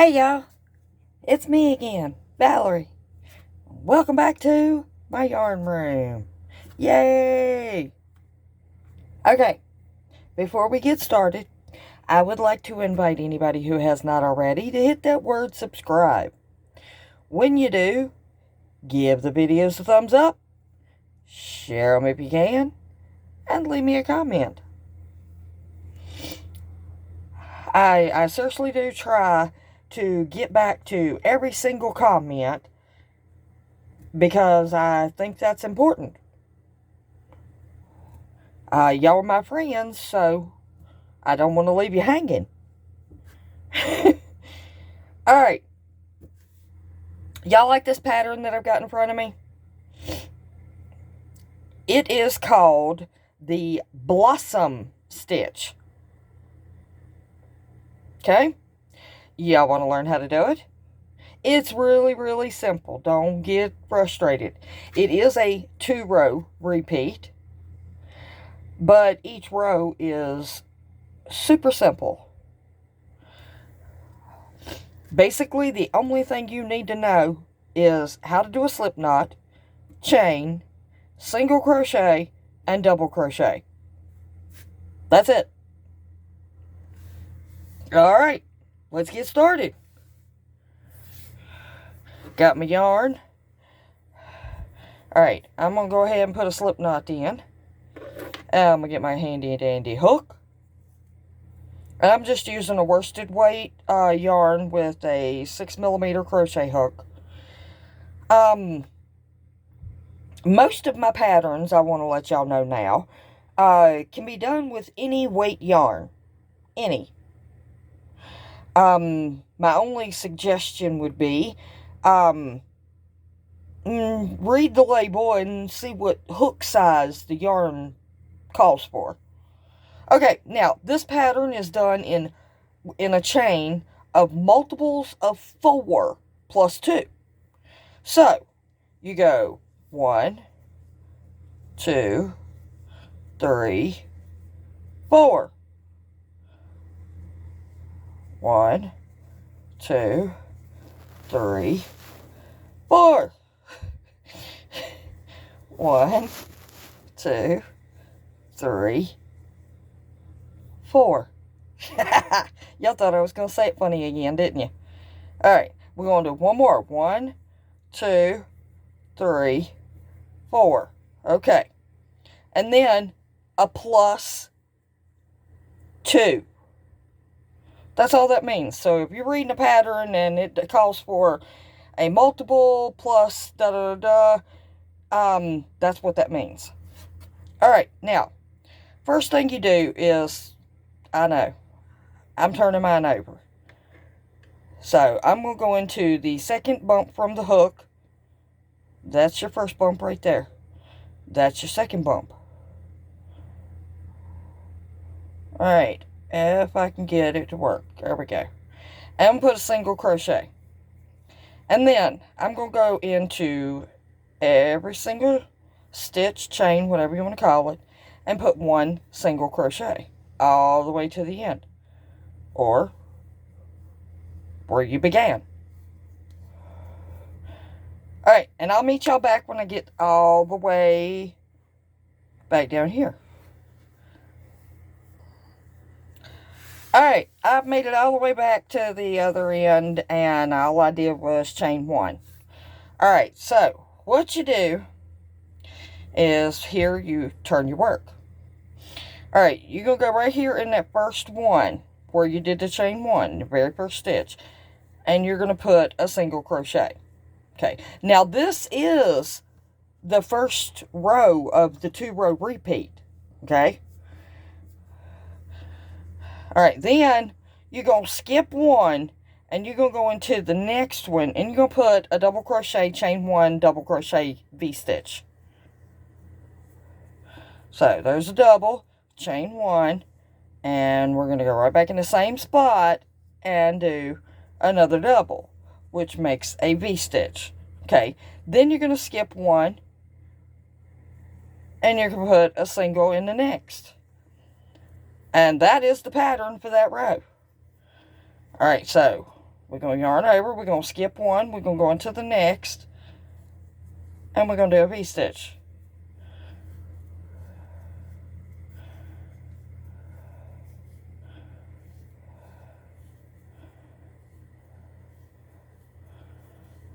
Hey y'all, it's me again, Valerie. Welcome back to my yarn room. Yay! Okay, before we get started, I would like to invite anybody who has not already to hit that word subscribe. When you do, give the videos a thumbs up, share them if you can, and leave me a comment. I seriously do try to get back to every single comment because I think that's important. Y'all are my friends, so I don't want to leave you hanging. Alright. Y'all like this pattern that I've got in front of me? It is called the Blossom Stitch. Okay? Y'all want to learn how to do it? It's really, really simple. Don't get frustrated. It is a 2-row repeat, but each row is super simple. Basically, the only thing you need to know is how to do a slip knot, chain, single crochet, and double crochet. That's it. Alright, let's get started. Got my yarn. Alright, I'm going to go ahead and put a slip knot in. I'm going to get my handy dandy hook. And I'm just using a worsted weight yarn with a 6mm crochet hook. Most of my patterns, I want to let y'all know now, can be done with any weight yarn. Any. My only suggestion would be, read the label and see what hook size the yarn calls for. Okay, now, this pattern is done in a chain of multiples of 4 plus 2. So, you go 1, 2, 3, 4. 1, 2, 3, 4. 1, 2, 3, 4. Y'all thought I was going to say it funny again, didn't you? Alright, we're going to do one more. 1, 2, 3, 4. Okay. And then a plus 2. That's all that means. So if you're reading a pattern and it calls for a multiple plus da-da-da-da, that's what that means. Alright, now, first thing you do is, I know, I'm turning mine over. So, I'm going to go into the second bump from the hook. That's your first bump right there. That's your second bump. Alright, if I can get it to work. There we go. And I'm going to put a single crochet. And then, I'm going to go into every single stitch, chain, whatever you want to call it, and put one single crochet all the way to the end, or where you began. Alright, and I'll meet y'all back when I get all the way back down here. Alright, I've made it all the way back to the other end, and all I did was chain 1. Alright, so what you do is here you turn your work. Alright, you're going to go right here in that first one where you did the chain 1, the very first stitch, and you're going to put a single crochet. Okay, now this is the first row of the 2-row repeat. Okay. Alright, then you're going to skip 1 and you're going to go into the next one and you're going to put a double crochet, chain 1, double crochet V-stitch. So, there's a double, chain 1, and we're going to go right back in the same spot and do another double, which makes a V-stitch. Okay, then you're going to skip 1, and you're going to put a single in the next. And that is the pattern for that row. Alright, so we're going to yarn over, we're going to skip one, we're going to go into the next, and we're going to do a V-stitch.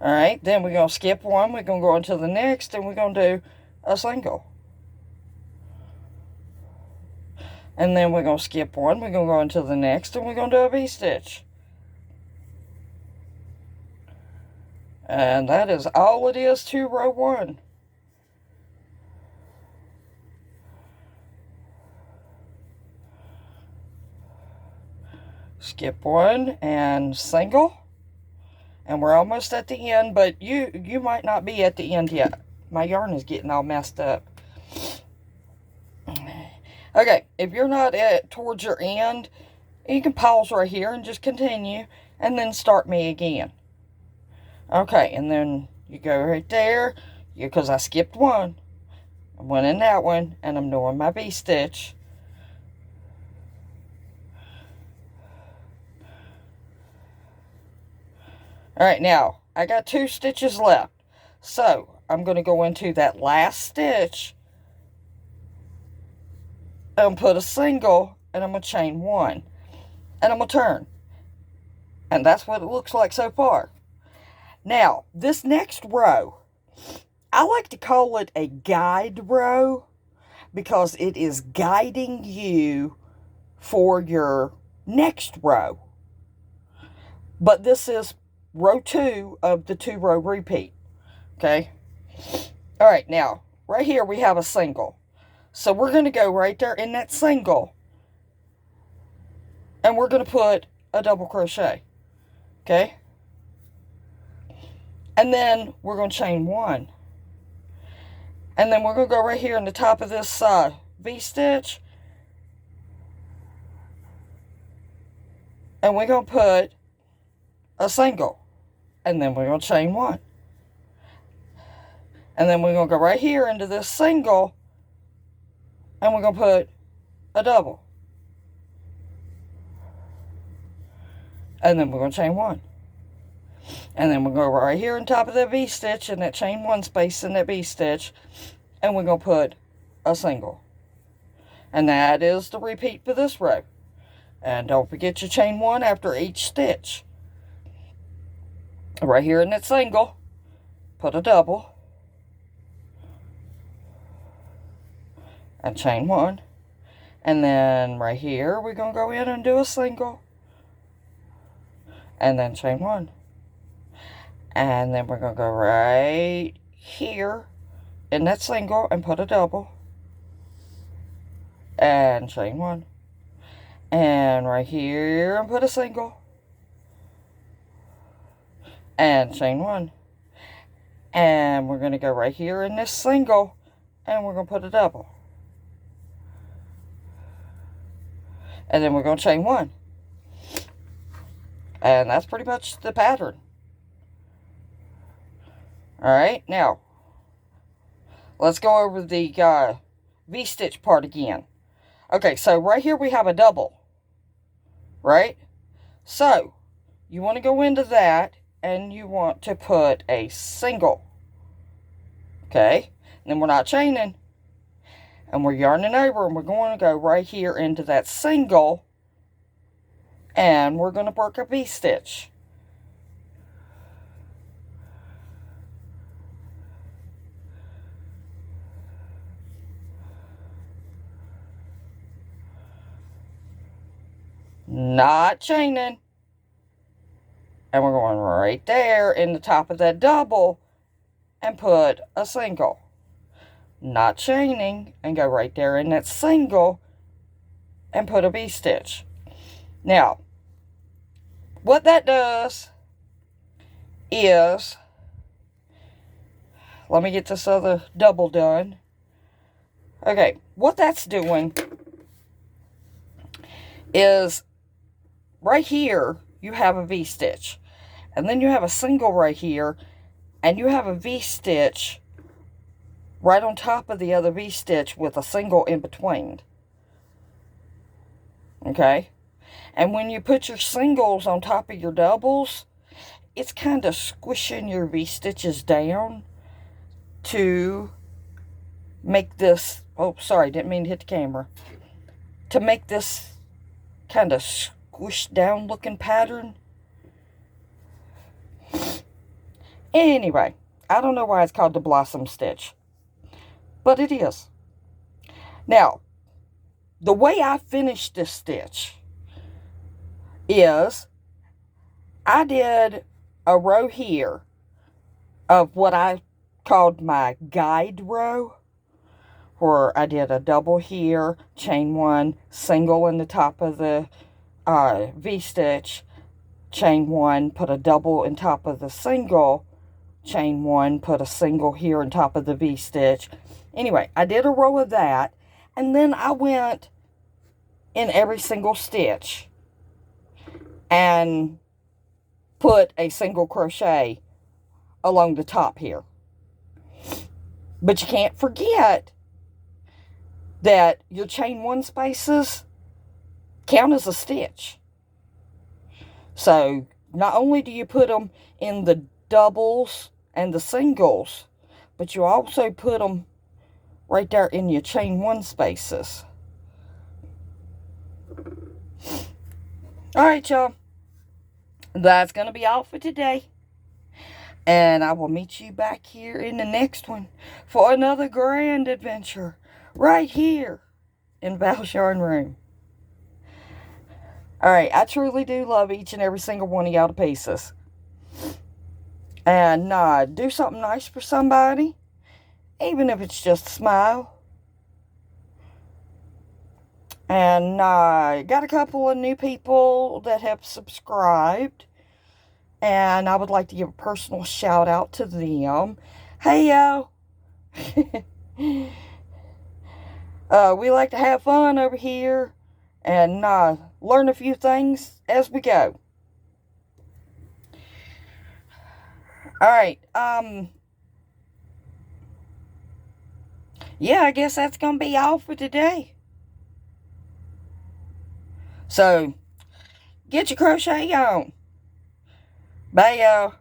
Alright, then we're going to skip one, we're going to go into the next, and we're going to do a single. And then we're going to skip one, we're going to go into the next, and we're going to do a V-stitch. And that is all it is to row 1. Skip one and single. And we're almost at the end, but you might not be at the end yet. My yarn is getting all messed up. Okay, if you're not towards your end, you can pause right here and just continue, and then start me again. Okay, and then you go right there, because I skipped one. I went in that one, and I'm doing my V-stitch. Alright, now, I got 2 stitches left. So, I'm going to go into that last stitch, and put a single, and I'm going to chain 1. And I'm going to turn. And that's what it looks like so far. Now, this next row, I like to call it a guide row, because it is guiding you for your next row. But this is row 2 of the 2-row repeat. Okay? Alright, now, right here we have a single. So we're going to go right there in that single, and we're going to put a double crochet. Okay? And then we're going to chain 1. And then we're going to go right here in the top of this V-stitch. And we're going to put a single. And then we're going to chain 1. And then we're going to go right here into this single. And we're going to put a double. And then we're going to chain 1. And then we'll go right here on top of that V-stitch in that chain 1 space in that V-stitch. And we're going to put a single. And that is the repeat for this row. And don't forget your chain 1 after each stitch. Right here in that single, put a double. And chain 1. And then right here, we're going to go in and do a single. And then chain 1. And then we're going to go right here in that single and put a double. And chain 1. And right here and put a single. And chain 1. And we're going to go right here in this single and we're going to put a double. And then we're going to chain 1. And that's pretty much the pattern. Alright, now, let's go over the V-stitch part again. Okay, so right here we have a double. Right? So, you want to go into that, and you want to put a single. Okay? And then we're not chaining. And we're yarning over, and we're going to go right here into that single. And we're going to work a V-stitch. Not chaining. And we're going right there in the top of that double and put a single. Not chaining, and go right there in that single and put a V-stitch. Now, what that does is, let me get this other double done. Okay, what that's doing is right here you have a V-stitch, and then you have a single right here, and you have a V-stitch right on top of the other V-stitch with a single in between. Okay? And when you put your singles on top of your doubles, it's kind of squishing your V-stitches down to make this, oh, sorry, didn't mean to hit the camera, to make this kind of squished down looking pattern. Anyway, I don't know why it's called the blossom stitch, but it is. Now, the way I finished this stitch is I did a row here of what I called my guide row, where I did a double here, chain one, single in the top of the V-stitch, chain one, put a double in top of the single, chain one, put a single here on top of the V-stitch. Anyway, I did a row of that, and then I went in every single stitch and put a single crochet along the top here. But you can't forget that your chain one spaces count as a stitch. So not only do you put them in the doubles and the singles, but you also put them right there in your chain one spaces. Alright, y'all. That's going to be all for today. And I will meet you back here in the next one for another grand adventure right here in Val's Yarn Room. Alright, I truly do love each and every single one of y'all to pieces. And do something nice for somebody, even if it's just a smile. And got a couple of new people that have subscribed. And I would like to give a personal shout out to them. Hey, yo. We like to have fun over here. And learn a few things as we go. Alright. Yeah, I guess that's going to be all for today. So, get your crochet on. Bye, y'all.